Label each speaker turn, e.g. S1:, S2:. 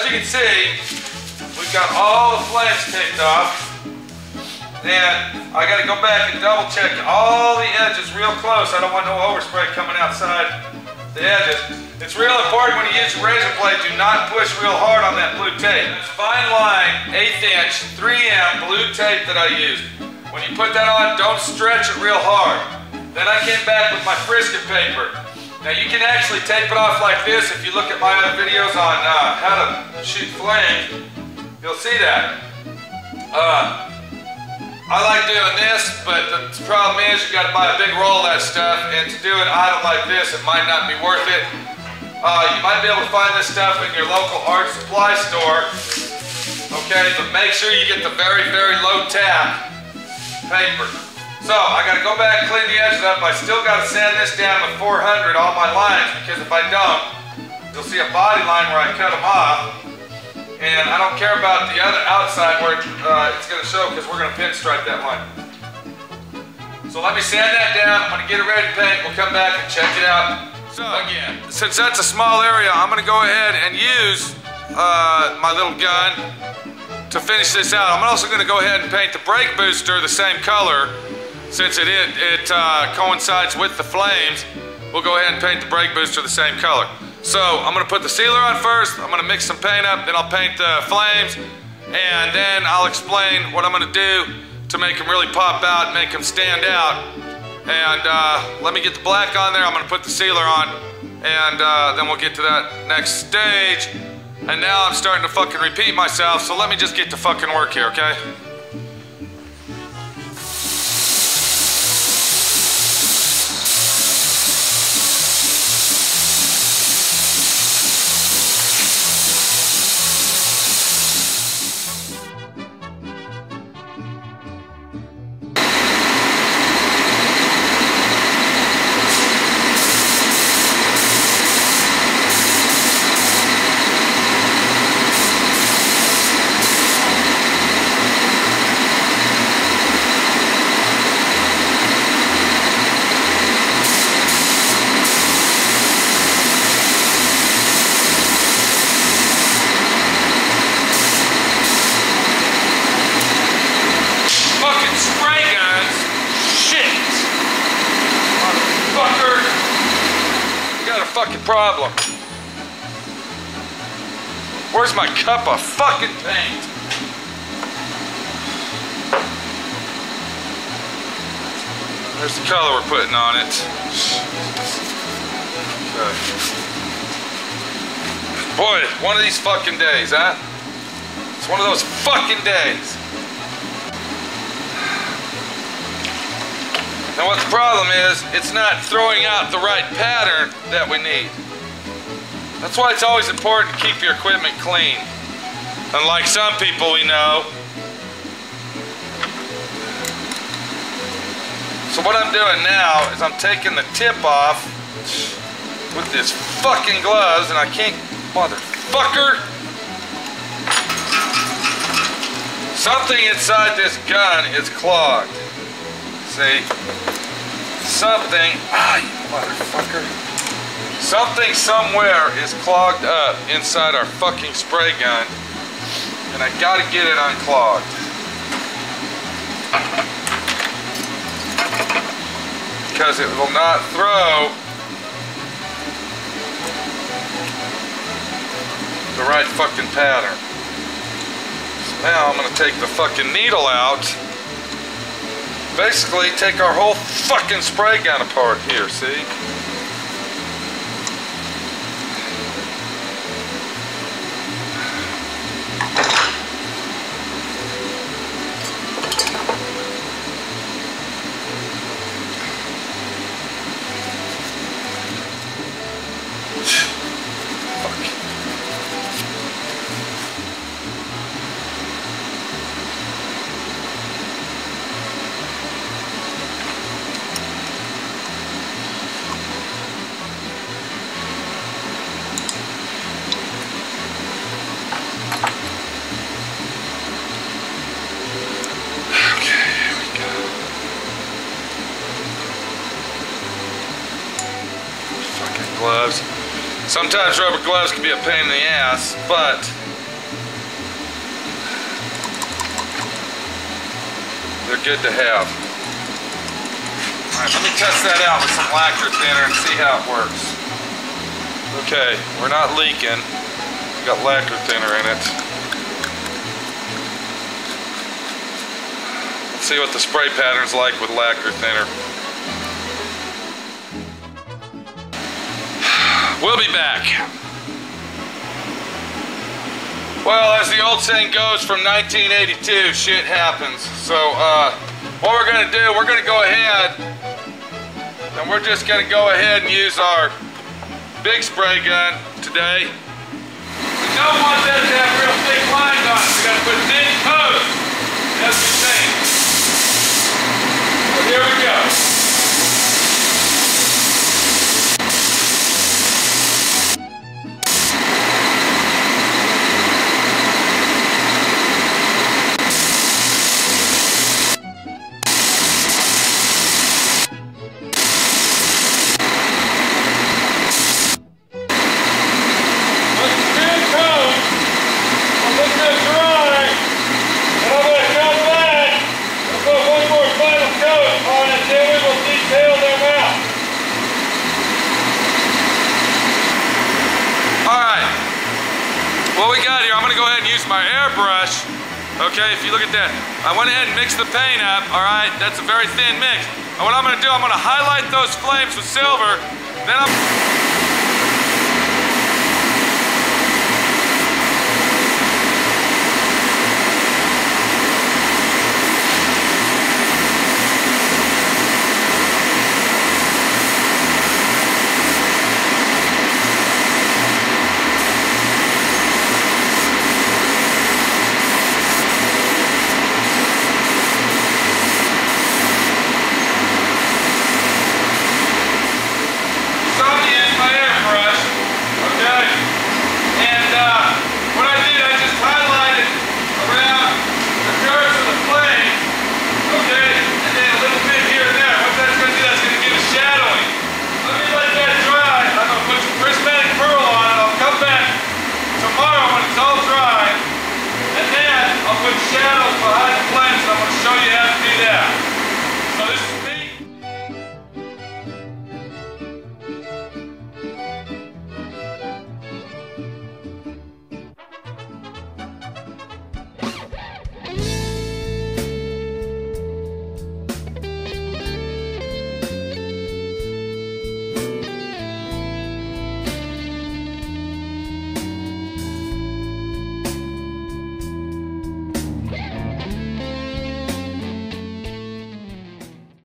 S1: you can see, we've got all the flames taped off. And I got to go back and double check all the edges real close. I don't want no overspray coming outside the edges. It's real important when you use your razor blade, do not push real hard on that blue tape. It's fine line, 1/8 inch, 3M blue tape that I used. When you put that on, don't stretch it real hard. Then I came back with my frisket paper. Now you can actually tape it off like this. If you look at my other videos on how to shoot flames, you'll see that. I like doing this, but the problem is you got to buy a big roll of that stuff, and to do it idle like this, it might not be worth it. You might be able to find this stuff in your local art supply store, okay, but make sure you get the very, very low tap paper. So I got to go back and clean the edges up. I still got to sand this down with 400 all my lines, because if I don't, you'll see a body line where I cut them off. And I don't care about the other outside where it's going to show, because we're going to pinstripe that line. So let me sand that down. I'm going to get it ready to paint. We'll come back and check it out. So again, since that's a small area, I'm going to go ahead and use my little gun to finish this out. I'm also going to go ahead and paint the brake booster the same color, since it coincides with the flames. We'll go ahead and paint the brake booster the same color. So I'm going to put the sealer on first, I'm going to mix some paint up, then I'll paint the flames, and then I'll explain what I'm going to do to make them really pop out and make them stand out. And let me get the black on there, I'm going to put the sealer on, and then we'll get to that next stage. And now I'm starting to fucking repeat myself, so let me just get to fucking work here, okay? Fucking problem. Where's my cup of fucking paint? There's the color we're putting on it. Okay. Boy, one of these fucking days, huh? It's one of those fucking days. Now what the problem is, it's not throwing out the right pattern that we need. That's why it's always important to keep your equipment clean. Unlike some people we know. So what I'm doing now is I'm taking the tip off with this fucking gloves, and I can't, motherfucker! Something inside this gun is clogged. See? Something, you motherfucker. Something somewhere is clogged up inside our fucking spray gun, and I gotta get it unclogged. Because it will not throw the right fucking pattern. So now I'm gonna take the fucking needle out. Basically take our whole fucking spray gun apart here, see? Gloves. Sometimes rubber gloves can be a pain in the ass, but they're good to have. Alright, let me test that out with some lacquer thinner and see how it works. Okay, we're not leaking. We got lacquer thinner in it. Let's see what the spray pattern's like with lacquer thinner. We'll be back. Well, as the old saying goes from 1982, shit happens. So, what we're gonna do, we're gonna go ahead and we're just gonna go ahead and use our big spray gun today. We don't want that to have real thick lines on it. We gotta put thin coats. That's the thing. So here we go. What we got here, I'm gonna go ahead and use my airbrush. Okay, if you look at that, I went ahead and mixed the paint up, all right? That's a very thin mix. And what I'm gonna do, I'm gonna highlight those flames with silver, then I'm